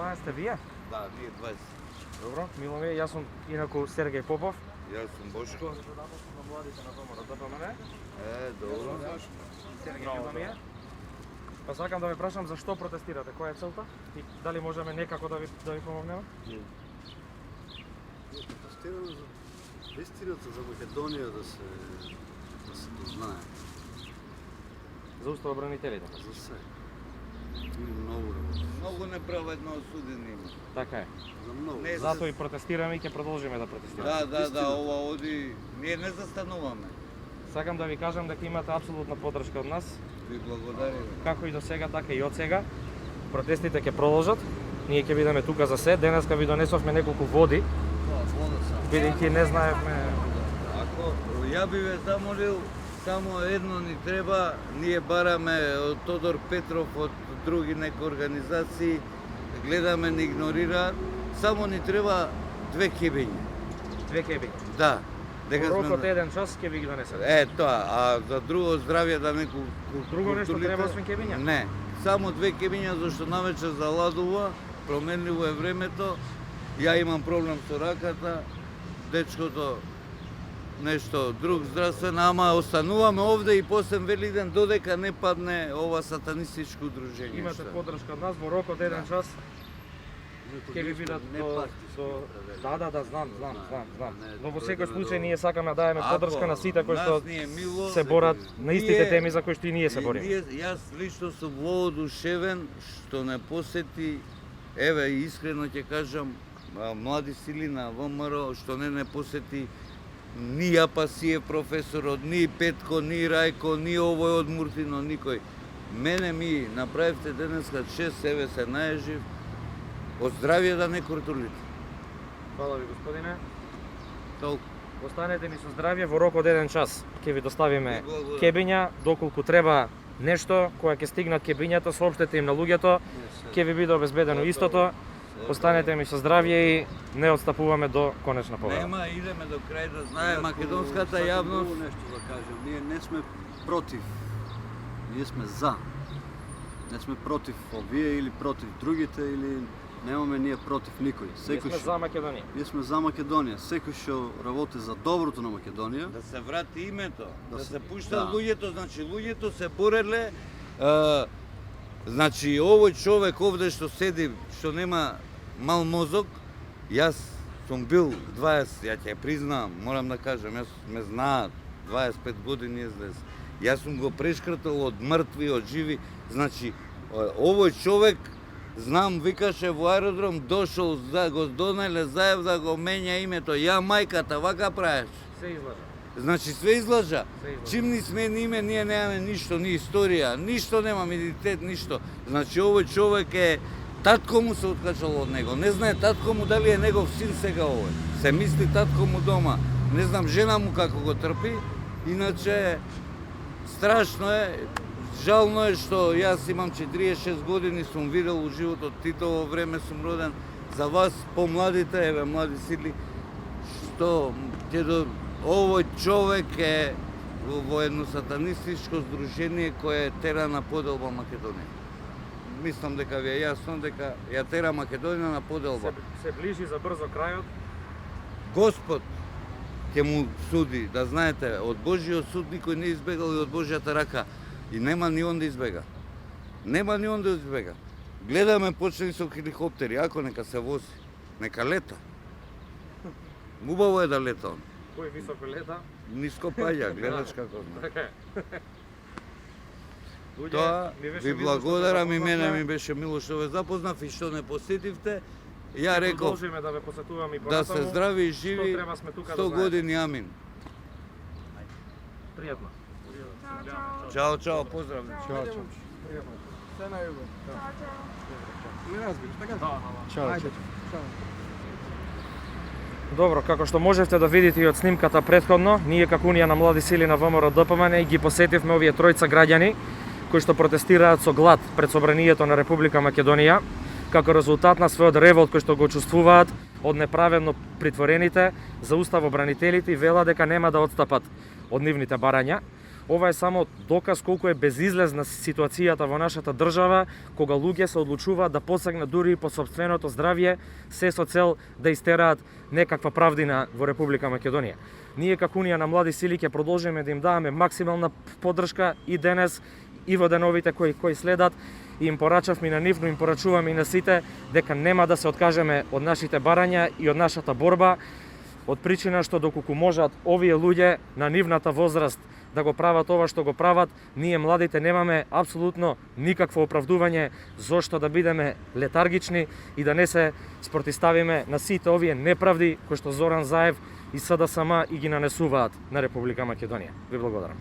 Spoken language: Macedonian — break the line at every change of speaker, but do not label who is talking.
20 сте вие?
Да, ние 20.
Добро, мило ми е. Јас сум инаку Сергеј Попов.
Јас сум Бошко.
На младите на ВМРО ДПМН.
Добро.
Сергеј, мило ми е. Па сакам да ве прашам за што протестирате, која е целта и дали можеме некако да ви помогнеме?
Протестираме за истината за Македонија да се дознае.
За уставобранителите.
За се. Има многу работи.
Многу неправедно осудени има.
Така е.
За многу.
Не,
Затоа и протестираме и ќе продолжиме да протестираме.
Да, ова оди. Ние не застануваме.
Сакам да ви кажам дека имате апсолутна поддршка од нас,
Ви благодариме.
како и до сега, така и од сега. Протестите ќе продолжат. Ние ќе бидеме тука за се. Денеска ви донесовме неколку води,
Вода само.
бидејќи не знаевме.
Ако ја би ве замолил, само едно ни треба, ние бараме од Тодор Петров, од други некои организации, гледаме, не игнорираат, само ни треба 2 кебиња.
2 кеби.
Да.
Во рокот 1 час ќе ви ги донесеме.
Тоа, а за друго здравје да не
Друго нешто треба освен кебиња?
Не, само 2 кебиња, зашто навечер заладува, променливо е времето, ја имам проблем со раката, дечкото нешто друг здравствен, ама остануваме овде и после Велиден додека не падне ова сатанистичко удружение.
Имате поддршка од нас во рокот 1 час. Ќе ви бидат со Да, знам. Но во секој случај ние сакаме да дадеме поддршка на сите кои што се борат на истите теми за кои што и ние се бориме.
Јас лично сум воодушевен што не посети, еве искрено ќе кажам, млади сили на ВМРО што не посети ни Апасиев професорот, ни Петко, ни Рајко, ни овој од Муртино, никој. Мене ми направивте денеска чест, еве се најжив. Од здравје да не кортулите.
Фала ви, господине.
Толку.
Останете ни со здравје, во рокот 1 час ќе ви доставиме
Благодарам.
кебиња, доколку треба нешто, кога ќе стигнат кебињата, соопштете им на луѓето, ќе ви биде обезбедено истото. Останете ми со здравје и не отстапуваме до конечна победа.
Нема, идеме до крај да знае македонската јавност.
Нешто да кажем, ние не сме против. Ние сме за. Не сме против овие или против другите или немаме ние против никој.
Ние сме за Македонија.
Ние сме за Македонија. Секој што работи за доброто на Македонија.
Да се врати името, да се пушта
да.
луѓето, значи луѓето се бореле, значи овој човек овде што седи, што нема мал мозок, јас сум бил 20, ја ќе признавам, морам да кажам, јас ме знаат, 25 години излез. Јас сум го прешкртал од мртви, од живи, значи овој човек знам, викаше во аеродром, дошол, го донале заев да го менја името. Ја мајката, вака правиш.
Се излажа.
Значи све излажа.
Се излажа.
Чим ни смени име, ние немаме ништо, ни историја, ништо немаме идентитет, ништо. Значи овој човек е, татко му се откачал од него. Не знае татко му дали е негов син сега овој. Се мисли татко му дома. Не знам жена му како го трпи. Иначе страшно е. Жално е што јас имам 46 години, сум видел у животот Титово време, сум роден. За вас, помладите, еве, млади сили, што овој човек е во едно сатанистичко здружение кое тера на поделба Македонија. Мислам дека ви е јасно дека ја тера Македонија на поделба.
Се ближи за брзо крајот.
Господ ќе му суди, да знаете, од Божиот суд никој не избегал и од Божјата рака. И нема ни он да избега. Нема ни он да избега. Гледаме почнали со хеликоптери, ако нека се вози, нека лета. Убаво е да лета он.
Кој високо лета?
Ниско паѓа, гледаш како зна.
Така е. Луѓе,
Тоа
ми беше
ви
мило што
благодарам
ве
и мене
запознавме.
ми беше мило што ве запознав и што не посетивте. Ја реков
Продолжиме да ве посетуваме и
да
понатаму.
се здрави и
Што
живи
треба сме тука
100
да знаете.
години, амин.
Пријатно.
Чао, поздравни.
Пријатно.
Се на југо. Не разбираш, така?
Чао. Добро, како што можевте да видите и од снимката претходно, ние како Унија на млади сили на ВМРО ДПМН ги посетивме овие тројца граѓани кои што протестираат со глад пред собранието на Република Македонија, како резултат на својот револт кој што го чувствуваат од неправедно притворените за уставобранителите и велат дека нема да отстапат од нивните барања. Ова е само доказ колку е безизлезна ситуацијата во нашата држава, кога луѓе се одлучуваат да посегнат дури по сопственото здравје, се со цел да истераат некаква правдина во Република Македонија. Ние како Унија на млади сили ќе продолжиме да им даваме максимална поддршка и денес и во деновите кои следат. И им порачавме и на нив, но им порачуваме и на сите дека нема да се откажеме од нашите барања и од нашата борба, од причина што доколку можат овие луѓе на нивната возраст да го прават ова што го прават, ние младите немаме апсолутно никакво оправдување зошто да бидеме летаргични и да не се спротиставиме на сите овие неправди кои што Зоран Заев и СДСМ и ги нанесуваат на Република Македонија. Ви благодарам.